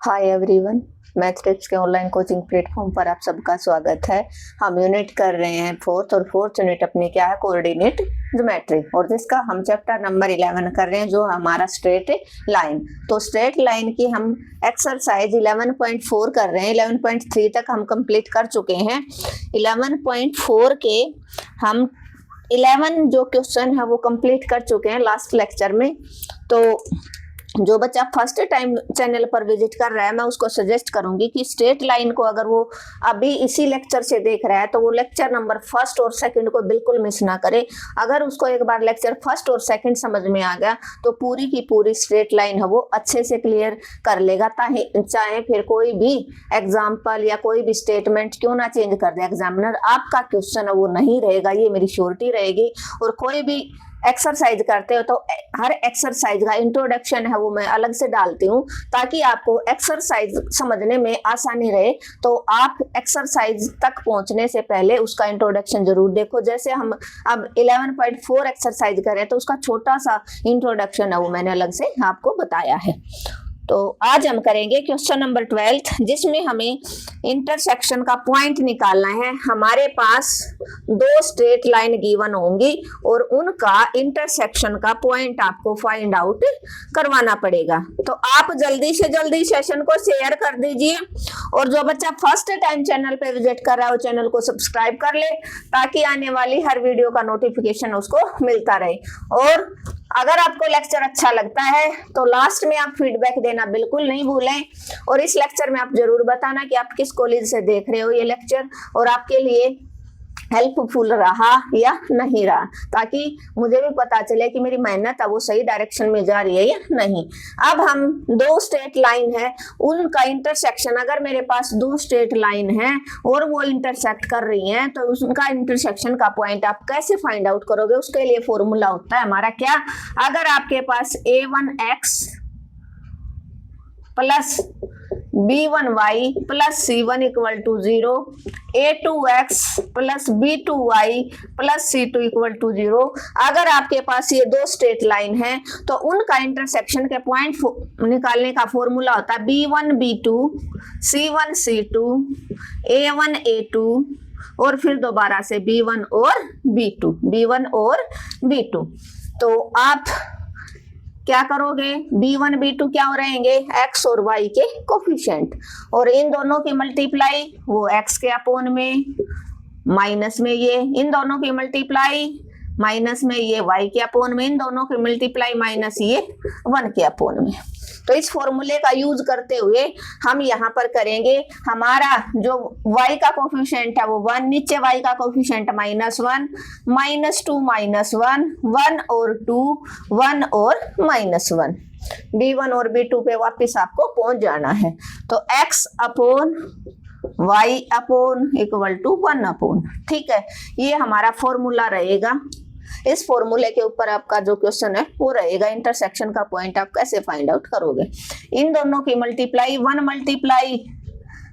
Hi everyone, math tips के online coaching platform पर आप सबका स्वागत है। हम यूनिट कर रहे हैं फोर्थ और फोर्थ यूनिट अपनी क्या है, कोऑर्डिनेट ज्योमेट्री, और जिसका हम चैप्टर नंबर 11 कर रहे हैं जो हमारा स्ट्रेट लाइन। तो स्ट्रेट लाइन की हम एक्सरसाइज 11.4 कर रहे हैं। 11.3 तक हम कंप्लीट कर चुके हैं। 11.4 के हम 11 जो क्वेश्चन है वो कंप्लीट कर चुके हैं लास्ट लेक्चर में। तो जो बच्चा फर्स्ट टाइम चैनल पर विजिट कर रहा है, मैं उसको सजेस्ट करूंगी कि स्ट्रेट लाइन को अगर वो अभी इसी लेक्चर से देख रहा है तो वो लेक्चर नंबर फर्स्ट और सेकंड को बिल्कुल मिस ना करे। अगर उसको एक बार लेक्चर फर्स्ट और सेकंड समझ में आ गया तो पूरी की पूरी स्ट्रेट लाइन है वो अच्छे से क्लियर कर लेगा। चाहे फिर कोई भी एग्जाम्पल या कोई भी स्टेटमेंट क्यों ना चेंज कर दे एग्जामिनर, आपका क्वेश्चन है वो नहीं रहेगा, ये मेरी श्योरिटी रहेगी। और कोई भी एक्सरसाइज करते हो तो हर एक्सरसाइज का इंट्रोडक्शन है वो मैं अलग से डालती हूँ ताकि आपको एक्सरसाइज समझने में आसानी रहे। तो आप एक्सरसाइज तक पहुंचने से पहले उसका इंट्रोडक्शन जरूर देखो। जैसे हम अब 11.4 एक्सरसाइज करें तो उसका छोटा सा इंट्रोडक्शन है वो मैंने अलग से आपको बताया है। तो आज हम करेंगे क्वेश्चन नंबर 12 जिसमें हमें इंटरसेक्शन का पॉइंट निकालना है। हमारे पास दो स्ट्रेट लाइन गिवन होंगी और उनका इंटरसेक्शन का पॉइंट आपको फाइंड आउट करवाना पड़ेगा। तो आप जल्दी से जल्दी सेशन को शेयर कर दीजिए, और जो बच्चा फर्स्ट टाइम चैनल पे विजिट कर रहा है वो चैनल को सब्सक्राइब कर ले ताकि आने वाली हर वीडियो का नोटिफिकेशन उसको मिलता रहे। और अगर आपको लेक्चर अच्छा लगता है तो लास्ट में आप फीडबैक देना बिल्कुल नहीं भूलें, और इस लेक्चर में आप जरूर बताना कि आप किस कॉलेज से देख रहे हो ये लेक्चर और आपके लिए हेल्पफुल रहा या नहीं रहा, ताकि मुझे भी पता चले कि मेरी मेहनत है वो सही डायरेक्शन में जा रही है या नहीं। अब हम दो स्ट्रेट लाइन है उनका इंटरसेक्शन, अगर मेरे पास दो स्ट्रेट लाइन है और वो इंटरसेक्ट कर रही हैं तो उनका इंटरसेक्शन का पॉइंट आप कैसे फाइंड आउट करोगे, उसके लिए फॉर्मूला होता है हमारा क्या। अगर आपके पास a1x plus b1y plus c1 equal to 0, a2x plus b2y plus c2 equal to 0, अगर आपके पास ये दो स्ट्रेट लाइन है तो उनका इंटरसेक्शन के पॉइंट निकालने का फॉर्मूला होता है b1 b2 c1 c2 a1 a2 और फिर दोबारा से b1 और b2। तो आप क्या करोगे, b1 b2 क्या हो रहेंगे, x और y के कोफिशिएंट, और इन दोनों की मल्टीप्लाई वो x के अपोन में माइनस में ये, इन दोनों की मल्टीप्लाई माइनस में ये y के अपोन में, इन दोनों की मल्टीप्लाई माइनस ये 1 के अपोन में। तो इस फॉर्मूले का यूज करते हुए हम यहाँ पर करेंगे, हमारा जो y का कोफिशिएंट है वो 1, नीचे y का कोफिशिएंट -1, -2 -1, 1 और 2, 1 और -1, b1 और b2 पे वापस आपको पहुंच जाना है। तो x upon y upon equal to 1 upon, ठीक है, ये हमारा फॉर्मूला रहेगा। इस फॉर्मूले के ऊपर आपका जो क्वेश्चन है वो रहेगा, इंटरसेक्शन का पॉइंट आप कैसे फाइंड आउट करोगे। इन दोनों की मल्टीप्लाई 1 मल्टीप्लाई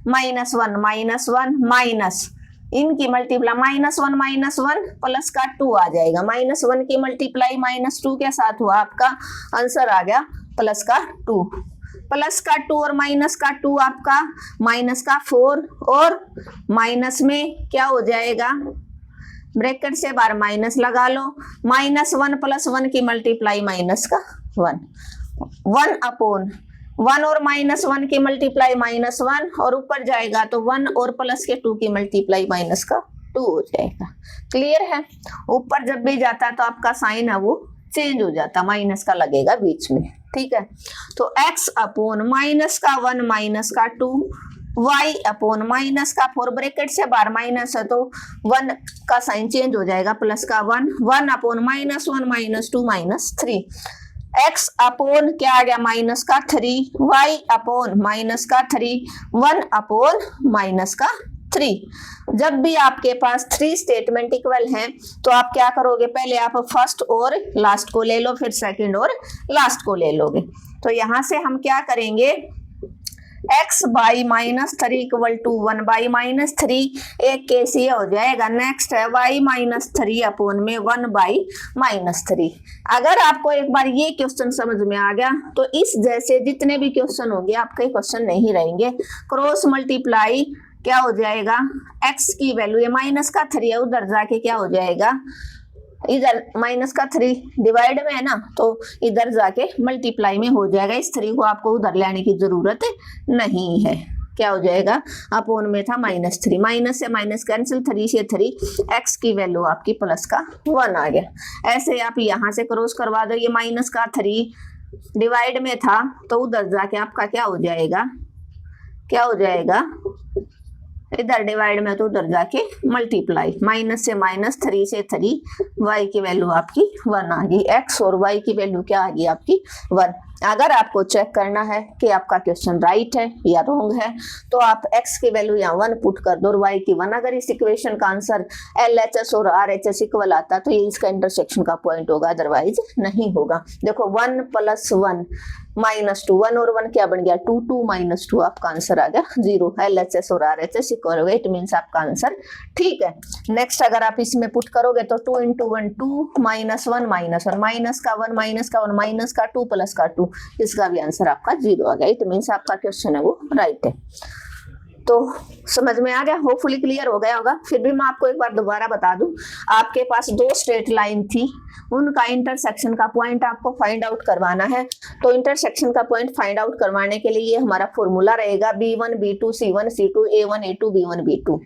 -1 -1 माइनस, इनकी मल्टीप्लाई -1 प्लस का 2 आ जाएगा, -1 की मल्टीप्लाई -2 के साथ हुआ, आपका आंसर आ गया प्लस का 2, प्लस का 2 और माइनस का 2 आपका माइनस का 4, और माइनस में क्या हो जाएगा, ब्रैकेट से बाहर माइनस लगा लो, -1 प्लस 1 की मल्टीप्लाई माइनस का 1, 1 अपोन 1 और -1 की मल्टीप्लाई -1, और ऊपर जाएगा तो 1 और प्लस के 2 की मल्टीप्लाई माइनस का 2 हो जाएगा। क्लियर है, ऊपर जब भी जाता है तो आपका साइन है वो चेंज हो जाता, माइनस का लगेगा बीच में, ठीक है। तो x अपोन माइनस का 1 माइनस का 2, y अपोन माइनस का 4, ब्रैकेट से बाहर माइनस है तो 1 का साइन चेंज हो जाएगा, प्लस का 1, 1 अपोन -1 -2 -3, x अपोन क्या आ गया माइनस का 3, y अपोन माइनस का 3, 1 अपोन माइनस का 3। जब भी आपके पास 3 स्टेटमेंट इक्वल हैं तो आप क्या करोगे, पहले आप फर्स्ट और लास्ट को ले लो, फिर सेकंड और लास्ट को ले लोगे। तो यहां से हम क्या करेंगे, x by minus 3 equal to 1 by minus 3, एक केस ये हो जाएगा। नेक्स्ट है वाई माइनस 3 अपॉन में 1 बाई माइनस 3। अगर आपको एक बार ये क्वेश्चन समझ में आ गया तो इस जैसे जितने भी क्वेश्चन होंगे आपके क्वेश्चन नहीं रहेंगे। क्रॉस मल्टीप्लाई क्या हो जाएगा, एक्स की वैल्यू ये माइनस का 3 है, उधर जाके क्या हो जाएगा, इधर माइनस का 3 डिवाइड में है ना, तो इधर जाके मल्टीप्लाई में हो जाएगा। इस 3 को आपको उधर लाने की जरूरत नहीं है। क्या हो जाएगा, अपोन में था माइनस 3, माइनस से माइनस कैंसिल, 3 से 3, एक्स की वैल्यू आपकी प्लस का 1 आ गया। ऐसे आप यहाँ से क्रॉस करवा दो, ये माइनस का 3 डिवाइड में था तो उधर जाके आपका क्या हो जाएगा, क्या हो जाएगा, इधर डिवाइड में तो उधर जाके मल्टीप्लाई, माइनस से माइनस, 3 से 3, वाई की वैल्यू आपकी 1 आ गई। एक्स और वाई की वैल्यू क्या आ गई आपकी 1। अगर आपको चेक करना है कि आपका क्वेश्चन राइट है या रॉन्ग है तो आप एक्स की वैल्यू यहाँ 1 पुट कर दो और वाई की 1। अगर इस इक्वेशन का आंसर LHS और RHS इक्वल आता तो ये इसका इंटरसेक्शन का पॉइंट होगा, अदरवाइज नहीं होगा। देखो 1 + 1 -2, 1 और 1 क्या बन गया 2, 2 - 2, आपका आंसर आ गया 0। LHS और RHS इक्वल हो गए, इट मीन्स आपका आंसर ठीक है। नेक्स्ट अगर आप इसमें पुट करोगे तो 2 × 1 2, -1 -1, माइनस का 1 माइनस का 1 माइनस का 2 प्लस का 2, इसका भी आंसर आपका 0 आ गया। इट मीन्स आपका क्वेश्चन है वो राइट है। तो समझ में आ गया, होपफुली क्लियर हो गया होगा। फिर भी मैं आपको एक बार दोबारा बता दूं, आपके पास 2 स्ट्रेट लाइन थी, उनका इंटरसेक्शन का पॉइंट आपको फाइंड आउट करवाना है। तो इंटरसेक्शन का पॉइंट फाइंड आउट करवाने के लिए हमारा फॉर्मूला रहेगा B1 B2 C1 C2 A1 A2 B1 B2।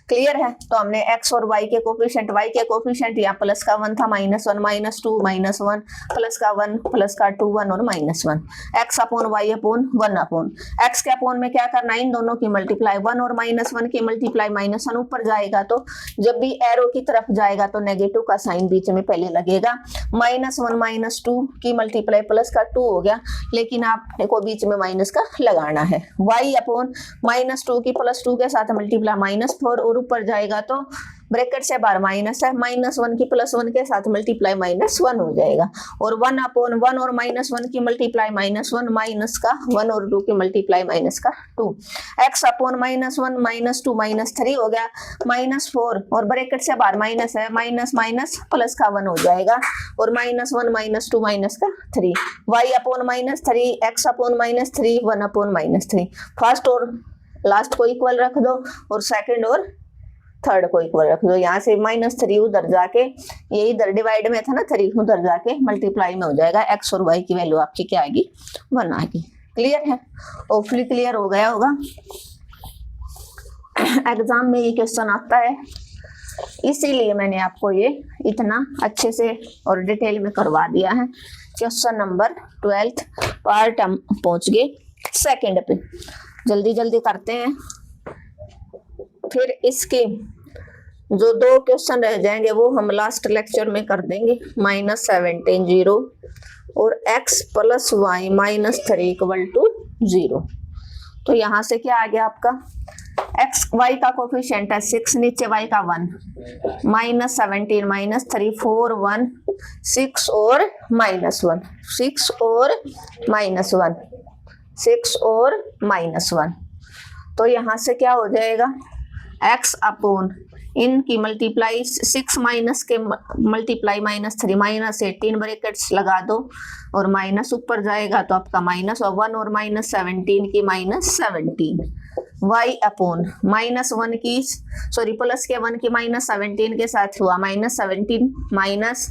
Clear है। तो हमने x और y के कोफिशिएंट, y के कोफिशिएंट यहाँ प्लस का 1 था, -1 -2 -1, प्लस का 1 प्लस का 2 1 और -1, x upon y upon 1 upon x के अपॉन में क्या करना है, इन दोनों की मल्टीप्लाई, 1 और -1 की मल्टीप्लाई, -1 ऊपर जाएगा तो जब भी एरो की तरफ जाएगा तो नेगेटिव का साइन बीच में पहले लगेगा। -1 -2 की मल्टीप्लाई प्लस का 2 हो गया, लेकिन आपको बीच में माइनस का लगाना है। y अपॉन -2 की +2 के साथ मल्टीप्लाई -4 और ऊपर जाएगा तो ब्रैकेट से बाहर माइनस है, -1 की +1 के साथ मल्टीप्लाई -1 हो जाएगा। और 1 अपॉन 1 और -1 की मल्टीप्लाई -1, माइनस का 1 और 2 की मल्टीप्लाई -2, x अपॉन -1 -2 -3 हो गया, -4 और ब्रैकेट से बाहर माइनस है, माइनस माइनस प्लस का 1 हो जाएगा और -1 -2 -3, y upon -3, x upon -3, 1 upon -3। First और लास्ट को इक्वल रख दो और सेकंड और थर्ड को इक्वल रख दो। यहाँ से -3 उधर जाके, ये इधर डिवाइड में था ना 3, उधर जाके मल्टीप्लाई में हो जाएगा। x और y की वैल्यू आपकी क्या आएगी 1 आएगी। क्लियर है, होपफुली क्लियर हो गया होगा। एग्जाम में ये क्वेश्चन आता है, इसीलिए मैंने आपको ये इतना अच्छे से और डिटेल में करवा दिया है। क्वेश्चन नंबर 12 पार्ट हम पहुंच गए सेकंड पे, जल्दी जल्दी करते हैं। फिर इसके जो 2 क्वेश्चन रह जाएंगे वो हम लास्ट लेक्चर में कर देंगे। -17 0 और x + y -3 = 0। तो यहाँ से क्या आ गया आपका, x y का कोफिशिएंट है 6, नीचे y का 1, -17 -3 4 1 6 और -1, 6 और -1, 6 और -1। तो यहाँ से क्या हो जाएगा, x अपॉन इनकी मल्टीप्लाई 6 माइनस के मल्टीप्लाई -3 -18 ब्रैकेट्स लगा दो और माइनस ऊपर जाएगा तो आपका माइनस, और 1 और -17 की -17, y अपॉन -1 की प्लस के 1 की -17 के साथ हुआ -17, माइनस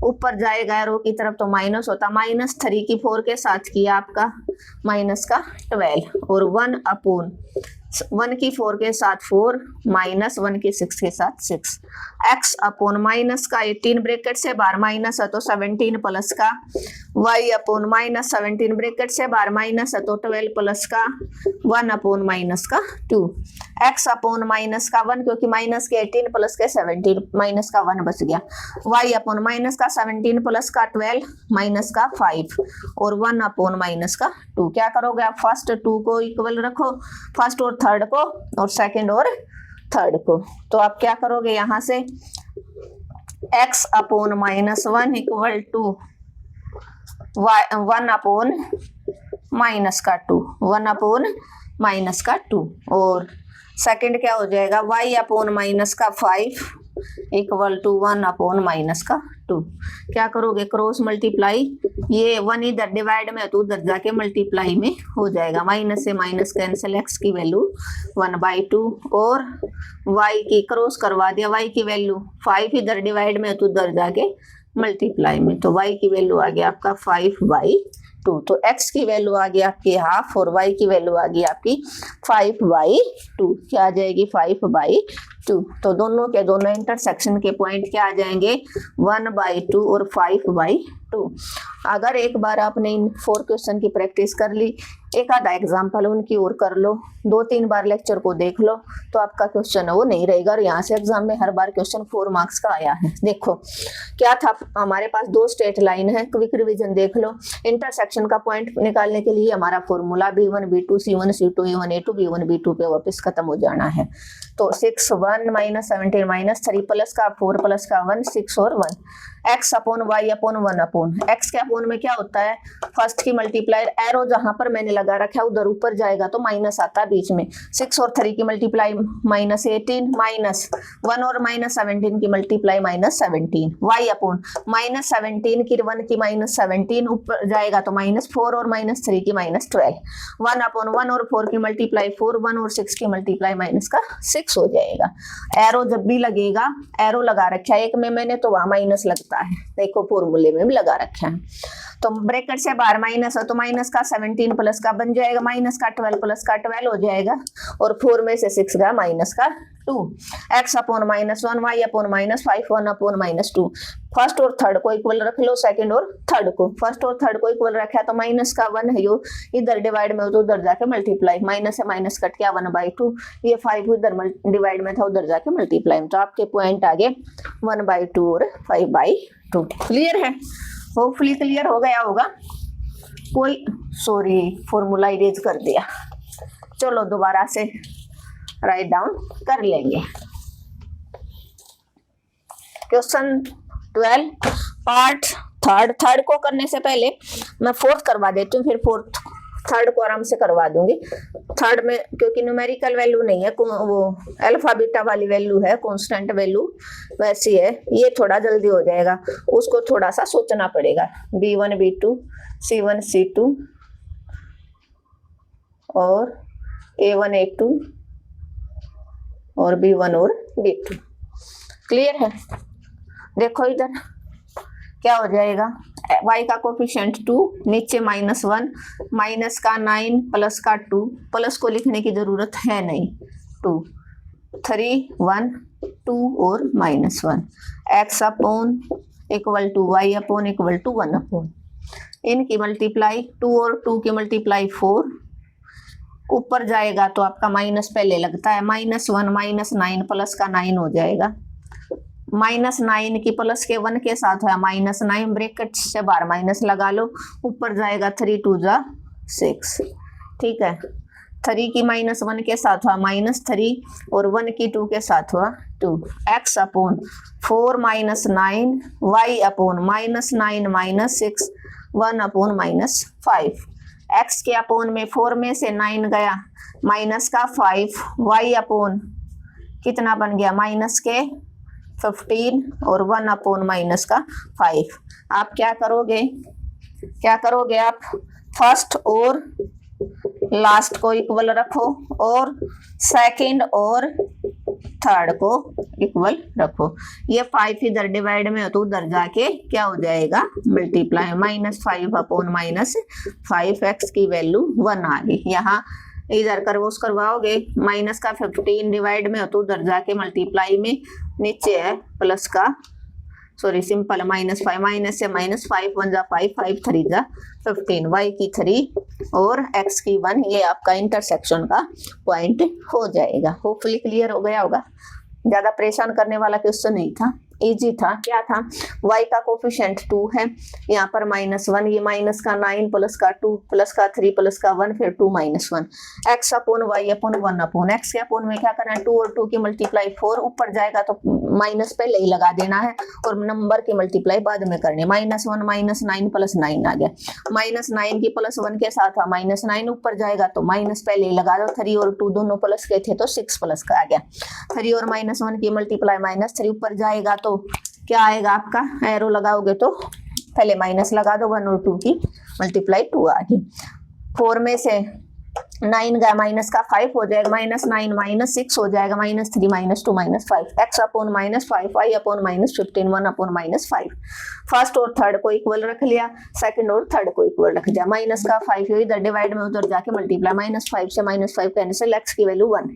ऊपर जाएगा एरो की तरफ तो माइनस होता, -3 की 4 के साथ किया आपका -12 और 1 अपॉन 1 की 4 के साथ 4, -1 की 6 के साथ 6, x अपॉन माइनस का 18 ब्रैकेट से बाहर माइनस है तो 17 प्लस का, y अपॉन -17 ब्रैकेट से बाहर माइनस है तो 12 प्लस का 1 अपॉन -2, x अपॉन -1 क्योंकि माइनस के 18 प्लस के 17 -1 बच गया, y अपॉन -17 प्लस का 12 -5 और 1 अपॉन -2। क्या करोगे आप, फर्स्ट 2 को इक्वल रखो, फर्स्ट और थर्ड को और सेकंड और थर्ड को। तो आप क्या करोगे, यहाँ से x upon -1 = 1 upon -2, 1 upon minus का 2, और सेकंड क्या हो जाएगा y अपॉन माइनस का 5 इक्वल टू 1 अपॉन माइनस का 2। क्या करोगे क्रॉस मल्टीप्लाई, ये 1 इधर डिवाइड में तो उधर जाके मल्टीप्लाई में हो जाएगा, माइनस से माइनस कैंसिल, x की वैल्यू 1/2 और y की क्रॉस करवा दिया, y की वैल्यू 5 इधर डिवाइड में तो उधर जाके मल्टीप्लाई में, तो y की वैल्यू आ गया आपका 5/2। तो x की वैल्यू आ गई आपकी हाफ और y की वैल्यू आ गई आपकी 5/2। क्या आ जाएगी 5/2। तो दोनों के दोनों इंटरसेक्शन के पॉइंट क्या आ जाएंगे 1/2 और 5/2। अगर एक बार आपने इन 4 क्वेश्चन की प्रैक्टिस कर ली, एक आधा एग्जाम्पल उनकी और कर लो, 2-3 बार लेक्चर को देख लो, तो आपका क्वेश्चन है वो नहीं रहेगा। और यहाँ से एग्जाम में हर बार क्वेश्चन 4 मार्क्स का आया है। देखो क्या था, हमारे पास 2 स्ट्रेट लाइन है, क्विक रिवीजन देख लो। इंटरसेक्शन का पॉइंट निकालने के लिए हमारा formula b1 b2 c1 c2 a1 a2 b1 b2 पे वापस खत्म हो जाना है। तो 6 1 माइनस 17 माइनस 3 प्लस का 4 प्लस का 1 6 और 1 x upon y upon 1 upon x के अपॉन में क्या होता है, फर्स्ट की मल्टीप्लाई, एरो जहां पर मैंने लगा रखा है उधर ऊपर जाएगा तो माइनस आता है बीच में, 6 और 3 की मल्टीप्लाई माइनस 18 माइनस 1 और माइनस 17 की multiply minus 17, y upon minus 17 की 1 की माइनस 17 ऊपर जाएगा तो माइनस 4 और माइनस 3 की माइनस 12, 1 अपॉन 1 और 4 की मल्टीप्लाई 4, 1 और 6 की मल्टीप्लाई माइनस का 6 हो जाएगा। एरो जब भी लगेगा, एरो लगा रखा है एक में मैंने तो वहां माइनस लगता है, देखो फॉर्मूले में भी लगा रखा है। तो ब्रैकेट से बाहर माइनस है तो माइनस का 17 प्लस का बन जाएगा माइनस का 12 प्लस का 12 हो जाएगा, और 4 में से 6 गया माइनस का 2, x upon minus 1 y upon minus 5 1 upon minus 2। First और थर्ड को इक्वल रख लो, सेकंड और थर्ड को, फर्स्ट और थर्ड को इक्वल रखा तो माइनस का 1 है यो, इधर डिवाइड में हो तो उधर जाके मल्टीप्लाई, माइनस से माइनस कट गया 1/2, ये 5 इधर डिवाइड में था उधर जाके मल्टीप्लाई, तो आपके पॉइंट आगे 1/2 और 5/2। क्लियर है, होपफुली क्लियर हो गया होगा। कोई सॉरी फॉर्मूला इरेज कर दिया, चलो दोबारा से राइट डाउन कर लेंगे। क्वेश्चन 12 पार्ट थर्ड को करने से पहले मैं फोर्थ करवा देती हूँ, फिर फोर्थ थर्ड को आराम से करवा दूंगी। थर्ड में क्योंकि न्यूमेरिकल वैल्यू नहीं है, वो अल्फा बीटा वाली वैल्यू है, कांस्टेंट वैल्यू वैसी है, ये थोड़ा जल्दी हो जाएगा, उसको थोड़ा सा सोचना पड़ेगा। b1 b2 c1 c2 और a1 a2 और b1 और b2। क्लियर है, देखो इधर क्या हो जाएगा, y का कोफिशिएंट 2, नीचे -1, माइनस का 9 प्लस का 2, प्लस को लिखने की जरूरत है नहीं, 2 3 1 2 और -1, x upon equal to y upon equal to 1 upon, इनकी मल्टीप्लाई 2 और 2 की मल्टीप्लाई 4, ऊपर जाएगा तो आपका माइनस पहले लगता है, -1 -9 प्लस का 9 हो जाएगा, -9 की प्लस के 1 के साथ है -9, ब्रैकेट से बाहर माइनस लगा लो, ऊपर जाएगा 3 2 जा 6, ठीक है। 3 की -1 के साथ हुआ -3 और 1 की 2 के साथ हुआ 2, x upon 4 -9 y upon -9 -6 1 upon -5, x के अपॉन में 4 में से 9 गया, माइनस का 5, y अपॉन कितना बन गया माइनस के 15 और 1 अपॉन माइनस का 5। आप क्या करोगे आप फर्स्ट और लास्ट को इक्वल रखो और सेकंड और थर्ड को इक्वल रखो, ये 5 इधर डिवाइड में हो तो उधर जाके क्या हो जाएगा मल्टीप्लाई, -5 अपॉन -5, x की वैल्यू 1 आ गई। यहाँ इधर करवोस करवाओगे, माइनस का 15 डिवाइड में हो तो उधर जाके मल्टीप्लाई में, नीचे है प्लस का सॉरी सिंपल -5, माइनस से -5 1 जा 5 5 3 जा 15, y की 3 और x की 1, ये आपका इंटरसेक्शन का पॉइंट हो जाएगा। होपफुली क्लियर हो गया होगा, ज्यादा परेशान करने वाला क्वेश्चन नहीं था, इजी था। क्या था, y का कोफिशिएंट 2 है, यहाँ पर -1, ये माइनस का 9 प्लस का 2 प्लस का 3 प्लस का 1 फिर 2 -1, x upon y upon 1 upon, x के अपॉन में क्या करना है 2 और 2 की मल्टीप्लाई 4, ऊपर जाएगा तो माइनस पहले ही लगा देना है और नंबर की मल्टीप्लाई बाद में करनी है। -1 -9 + 9 आ गया। -9 की +1 के साथ -9 ऊपर जाएगा तो माइनस पहले ही लगा दो। 3 और 2 दोनों प्लस के थे तो 6 प्लस का आ गया। 3 और -1 की मल्टीप्लाई -3 ऊपर जाएगा तो क्या आएगा आपका, एरो लगाओगे तो पहले माइनस लगा दो। 1 और 2 की मल्टीप्लाई 2 आ गई। 4 में से 9 गया माइनस का 5 हो जाएगा। -9 -6 हो जाएगा। -3 -2 -5 x upon -5 y upon -15 1 upon -5। First और थर्ड को इक्वल रख लिया, सेकंड और थर्ड को इक्वल रख दिया। माइनस का 5 इधर डिवाइड में उधर जाके मल्टीप्लाई, -5 से -5 कैंसिल, x की वैल्यू 1।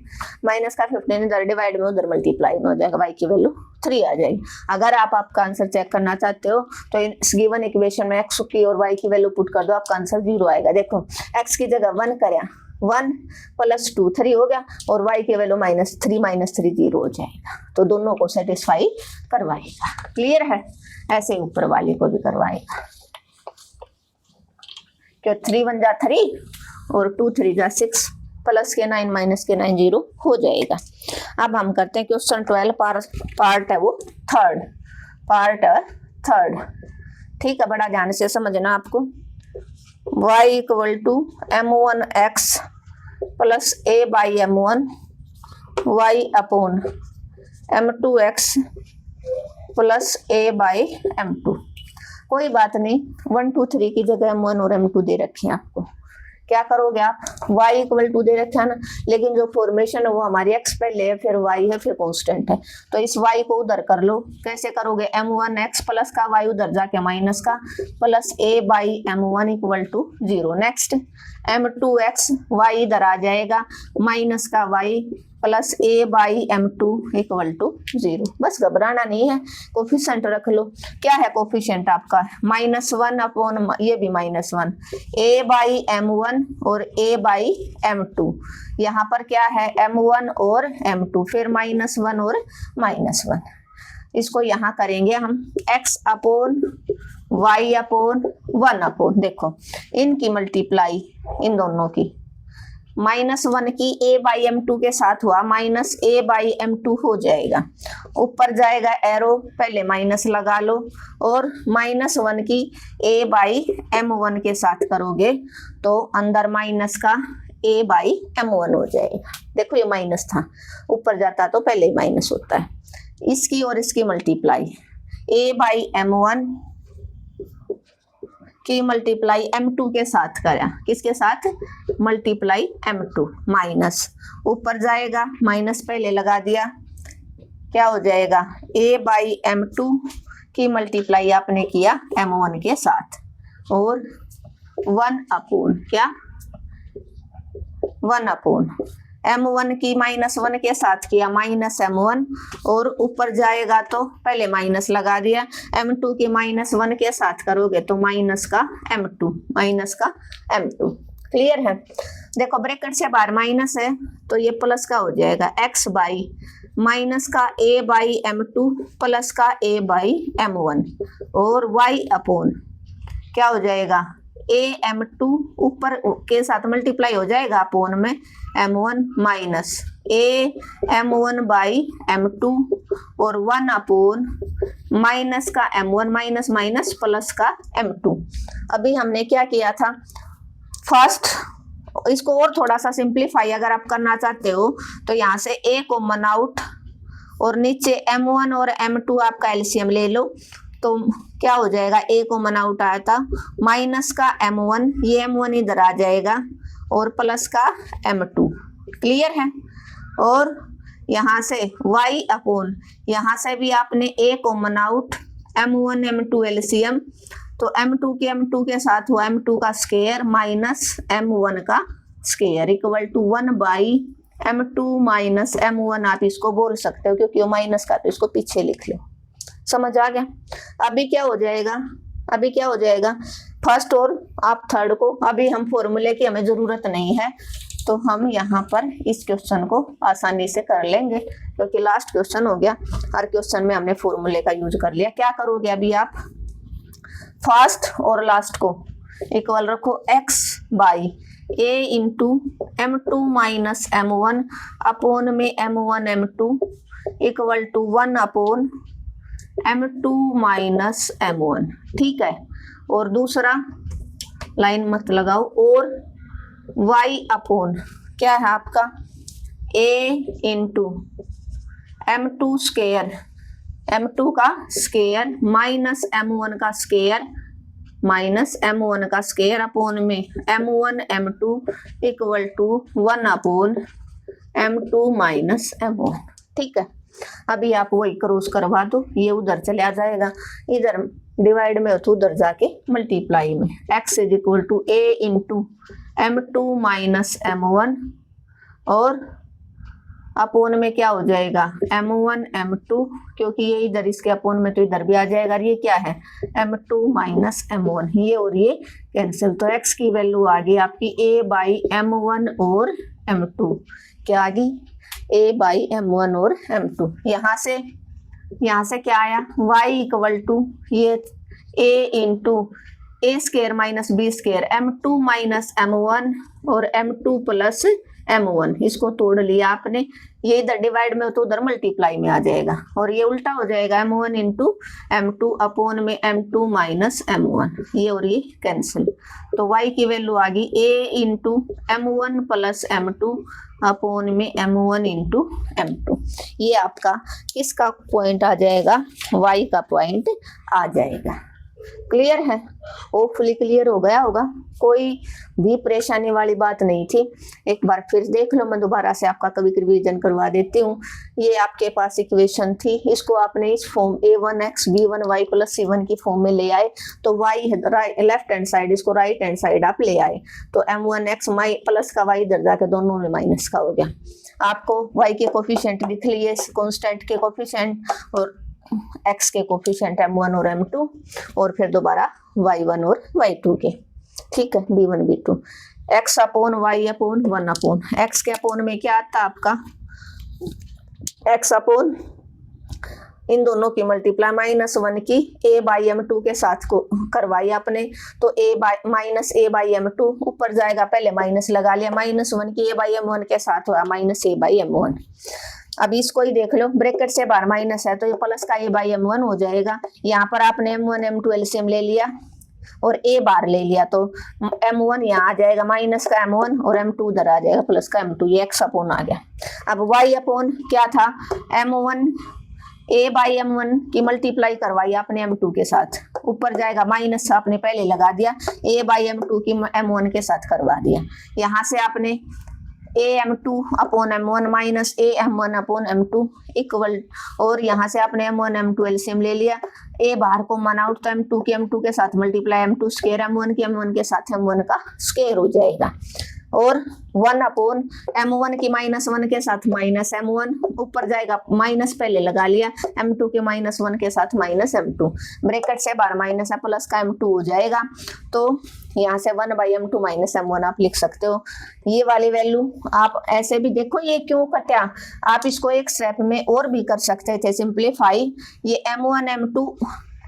माइनस का 15 इधर डिवाइड में उधर मल्टीप्लाई में हो जाएगा, y की वैल्यू 3 आ जाएगी। अगर आप आपका आंसर चेक करना चाहते हो तो इस गिवन इक्वेशन में x की और y की वैल्यू पुट कर दो, आपका आंसर 0 आएगा। देखो x की जगह 1 करें, 1 + 2 3 हो गया और y की वैल्यू -3 0 हो जाएगा। तो दोनों को सेटिस्फाई करवाएगा। क्लियर है? ऐसे ऊपर वाले को भी करवाएगा। क्या 3 1 जा 3 और 2 3 जा 6 प्लस के 9 माइनस के 9 0 हो जाएगा। अब हम करते हैं क्वेश्चन 12 पार्ट है वो पार्ट थर्ड। ठीक है, बड़ा ध्यान से समझना आपको। y = m1x plus a/m1 y upon m2x plus a/m2। कोई बात नहीं, 1 2 3 की जगह m1 और m2 दे रखे हैं आपको। क्या करोगे आप, y = दे रखा है ना, लेकिन जो फॉर्मेशन है वो हमारी x पहले है फिर y है फिर कांस्टेंट है, तो इस y को उधर कर लो। कैसे करोगे, m1x प्लस का y उधर जाके माइनस का plus a/m1 = 0। Next m2x y इधर आ जाएगा, माइनस का y प्लस a/m2 = 0। बस घबराना नहीं है, कोफिशिएंट रख लो। क्या है कोफिशिएंट आपका, -1 अपॉन ये भी -1, a/m1 और a/m2। यहाँ पर क्या है, m1 और m2, फिर -1 और -1। इसको यहाँ करेंगे हम x upon y upon 1 upon, देखो इनकी मल्टीप्लाई, इन दोनों की -1 की a/m2 के साथ हुआ -a/m2 हो जाएगा। ऊपर जाएगा एरो, पहले माइनस लगा लो और -1 की a/m1 के साथ करोगे तो अंदर माइनस का a/m1 हो जाएगा। देखो ये माइनस था, ऊपर जाता तो पहले ही माइनस होता है। इसकी और इसकी मल्टीप्लाई, a/m1 की मल्टीप्लाई m2 के साथ करा, किसके साथ, मल्टीप्लाई m2 माइनस, ऊपर जाएगा माइनस पहले लगा दिया, क्या हो जाएगा, a/m2 की मल्टीप्लाई आपने किया m1 के साथ और 1 अपॉन क्या, 1 अपॉन m1 की -1 के साथ किया -m1 और ऊपर जाएगा तो पहले माइनस लगा दिया, m2 की -1 के साथ करोगे तो माइनस का m2। क्लियर है? देखो ब्रैकेट से बाहर माइनस है तो ये प्लस का हो जाएगा, x बाई माइनस का a/m2 प्लस का a/m1 और y अपॉन क्या हो जाएगा, a/m2 ऊपर के साथ मल्टीप्लाई हो जाएगा अपॉन में m1 minus a/m1 by m2 और 1 अपॉन माइनस का m1 माइनस माइनस प्लस का m2। अभी हमने क्या किया था, फर्स्ट इसको और थोड़ा सा सिंप्लीफाई अगर आप करना चाहते हो तो यहाँ से a कॉमन आउट और नीचे m1 और m2 आपका एलसीएम ले लो तो क्या हो जाएगा, a कॉमन आउट आया था माइनस का m1, ये m1 इधर आ जाएगा और प्लस का m2। क्लियर है? और यहाँ से y अपॉन, यहाँ से भी आपने a common out, m1 m2 LCM, तो m2 के साथ हुआ m2 का स्क्वायर माइनस m1 का square = 1 by m2 minus m1 आप इसको बोल सकते हो क्योंकि वो माइनस का, तो इसको पीछे लिख लो। समझ आ गया? अभी क्या हो जाएगा, फर्स्ट और आप थर्ड को, अभी हम फॉर्मूले की हमें जरूरत नहीं है तो हम यहाँ पर इस क्वेश्चन को आसानी से कर लेंगे क्योंकि लास्ट क्वेश्चन हो गया। हर क्वेश्चन में हमने फॉर्मूले का यूज कर लिया। क्या करोगे अभी आप, फर्स्ट और लास्ट को इक्वल रखो, x by a into m2 minus m1 upon में m1 m2 equal to 1/m2 minus m1। ठीक है, और दूसरा लाइन मत लगाओ, और y अपॉन क्या है आपका a into m2 square, m2 का स्केयर माइनस m1 का स्केयर माइनस m1 का स्केयर अपॉन में m1 m2 equal to 1/m2 minus m1। ठीक है, अभी आप वही क्रॉस करवा दो, ये उधर चला जाएगा, इधर डिवाइड में हो तो उधर जाके मल्टीप्लाई में x is equal to a into m2 minus m1 और अपोन में क्या हो जाएगा m1 m2, क्योंकि ये इधर इसके अपोन में तो इधर भी आ जाएगा, ये क्या है m2 माइनस m1, ये और ये कैंसिल, तो x की वैल्यू आ गई आपकी a बाई m1 और m2, क्या आ गई a बाई m1 और m2। यहाँ से क्या आया y इक्वल टू ये a into a square minus b square m2 minus m1 और m2 प्लस m1, इसको तोड़ लिया आपने, ये इधर डिवाइड में हो तो उधर मल्टीप्लाई में आ जाएगा, और ये उल्टा हो जाएगा m1 इंटू m2 अपॉन में m2 माइनस m1, ये और ये कैंसिल, तो y की वैल्यू आ गई a into m1 plus m2 upon में m1 इंटू m2। ये आपका किसका पॉइंट आ जाएगा, y का पॉइंट आ जाएगा। क्लियर है, होपफुली क्लियर हो गया होगा, कोई भी परेशानी वाली बात नहीं थी। एक बार फिर देख लो, मैं दोबारा से आपका कभी रिवीजन करवा देती हूँ। ये आपके पास इक्वेशन थी, इसको आपने इस form a1x b1y plus c1 की फॉर्म में ले आए, तो y लेफ्ट हैंड साइड, इसको राइट हैंड साइड आप ले आए, तो m1x प्लस का y इधर जाके दोनों में माइनस का हो गया। आपको y के कोफिशिएंट दिख लिए, कॉन्स्टेंट के कोफिशिएंट और x के कोफिशिएंट m1 और m2, और फिर दोबारा y1 और y2 के। ठीक है, b1 b2 x upon y upon 1 upon x के अपॉन में क्या आता आपका x अपॉन इन दोनों की मल्टीप्लाई माइनस 1 की a बाई m2 के साथ को करवाई आपने, तो माइनस a बाई m2 ऊपर जाएगा, पहले माइनस लगा लिया, माइनस 1 की a बाई m1 के साथ हुआ माइनस a बाई m1। अब इसको ही देख लो, ब्रैकेट से बाहर माइनस है तो ये प्लस का a बाई m1 हो जाएगा। यहाँ पर आपने m1 m2 एलसीएम ले लिया और a बार ले लिया, तो m1 यहाँ आ जाएगा माइनस का m1 और m2 उधर आ जाएगा प्लस का m2, ये x अपॉन आ गया। अब y अपॉन क्या था m1 a बाई m1 की मल्टीप्लाई करवाई आपने m2 के साथ, ऊपर जाएगा माइनस आपने पहले लगा दिया, a बाई m2 की m1 के साथ करवा दिया। यहाँ से आपने am2 upon m1 minus am1 upon m2 equal, और यहाँ से आपने m1 m2 एलसीएम ले लिया, a बाहर को मन आउट, तो m2 की m2 के साथ मल्टीप्लाई m2 स्केयर m1 की m1 के साथ m1 का स्केयर हो जाएगा, और 1 अपॉन m1 की माइनस 1 के साथ माइनस m1, ऊपर जाएगा माइनस पहले लगा लिया, m2 के माइनस 1 के साथ माइनस m2, ब्रैकेट से बाहर माइनस है प्लस का m2 हो जाएगा, तो यहाँ से 1 बाई m2 माइनस m1 आप लिख सकते हो। ये वाली वैल्यू आप ऐसे भी देखो, ये क्यों कटा, आप इसको एक स्टेप में और भी कर सकते थे सिंप्लीफाई, ये m1 m2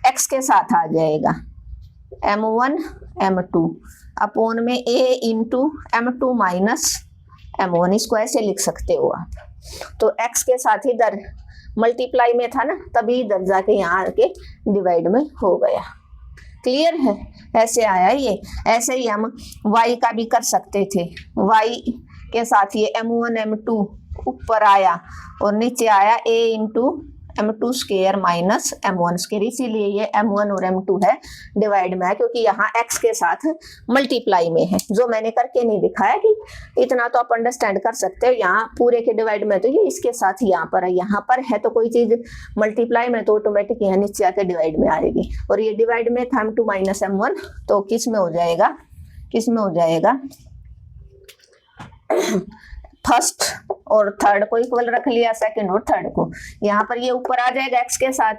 x के साथ आ जाएगा, m1 m2 अपॉन में a into m2 minus m1, इसको ऐसे लिख सकते हो आप। तो x के साथ इधर मल्टीप्लाई में था ना, तभी इधर जाके यहाँ आके डिवाइड में हो गया। क्लियर है, ऐसे आया ये। ऐसे ही हम y का भी कर सकते थे, y के साथ ये m1 m2 ऊपर आया और नीचे आया a into m2 square minus m1 square, इसीलिए ये m1 और m2 है डिवाइड में है, क्योंकि यहाँ x के साथ मल्टीप्लाई में है, जो मैंने करके नहीं दिखाया कि इतना तो आप अंडरस्टैंड कर सकते हो। यहाँ पूरे के डिवाइड में तो ये इसके साथ यहाँ पर है तो कोई चीज मल्टीप्लाई में तो ऑटोमेटिक यहाँ नीचे आके डिवाइड में आएगी, और ये डिवाइड में था m2 माइनस m1, तो किस में हो जाएगा फर्स्ट और थर्ड को इक्वल रख लिया, सेकंड और थर्ड को, यहाँ पर ये ऊपर आ जाएगा x के साथ,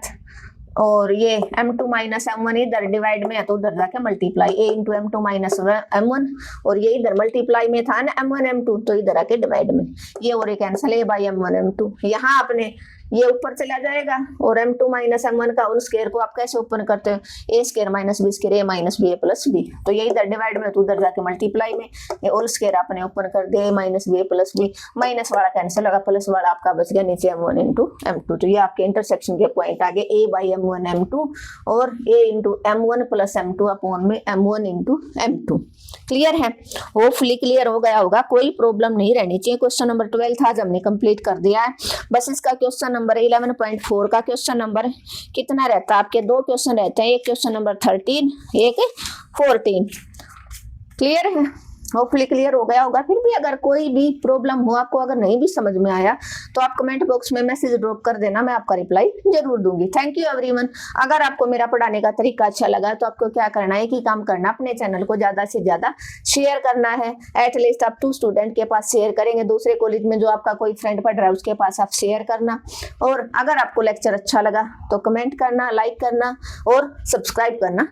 और ये m2 माइनस m1 इधर डिवाइड में है तो उधर जाके multiply a into m2 minus m1, और ये इधर मल्टीप्लाई में था ना m1 m2, तो इधर आके डिवाइड में, ये और ये cancel a by m1 m2। यहाँ आपने ये ऊपर चला जाएगा और m2 माइनस m1 का होल स्क्वायर को आप कैसे ओपन करते हो, a square minus b square a minus b plus b। तो ये इधर डिवाइड में तो उधर जाके मल्टीप्लाई में, ये होल स्क्वायर आपने ओपन कर दिया a minus b plus b, minus वाला कैंसिल होगा, प्लस वाला आपका बच गया नीचे m1 इंटू m2। तो ये आपके इंटरसेक्शन के पॉइंट आ गए a बाई m1 m2 और a into m1 plus m2 upon में m1 इंटू m2। क्लियर है, होपफुली क्लियर हो गया होगा, कोई प्रॉब्लम नहीं रहनी चाहिए। क्वेश्चन नंबर 12 आज हमने कंप्लीट कर दिया है। बस इसका क्वेश्चन नंबर 11.4 का क्वेश्चन नंबर कितना रहता है, आपके दो क्वेश्चन रहते हैं, एक क्वेश्चन नंबर 13, एक 14। क्लियर है, होपफुली क्लियर हो गया होगा। फिर भी अगर कोई भी प्रॉब्लम हो, आपको अगर नहीं भी समझ में आया तो आप कमेंट बॉक्स में मैसेज ड्रॉप कर देना, मैं आपका रिप्लाई जरूर दूंगी। Thank you everyone. अगर आपको मेरा पढ़ाने का तरीका अच्छा लगा तो आपको क्या करना है कि काम करना, अपने चैनल को ज्यादा से ज्यादा शेयर करना है। एटलीस्ट आप 2 स्टूडेंट के पास शेयर करेंगे, दूसरे कॉलेज में जो आपका कोई फ्रेंड पढ़ रहा है उसके पास आप शेयर करना। और अगर आपको लेक्चर अच्छा लगा तो कमेंट करना, लाइक करना और सब्सक्राइब करना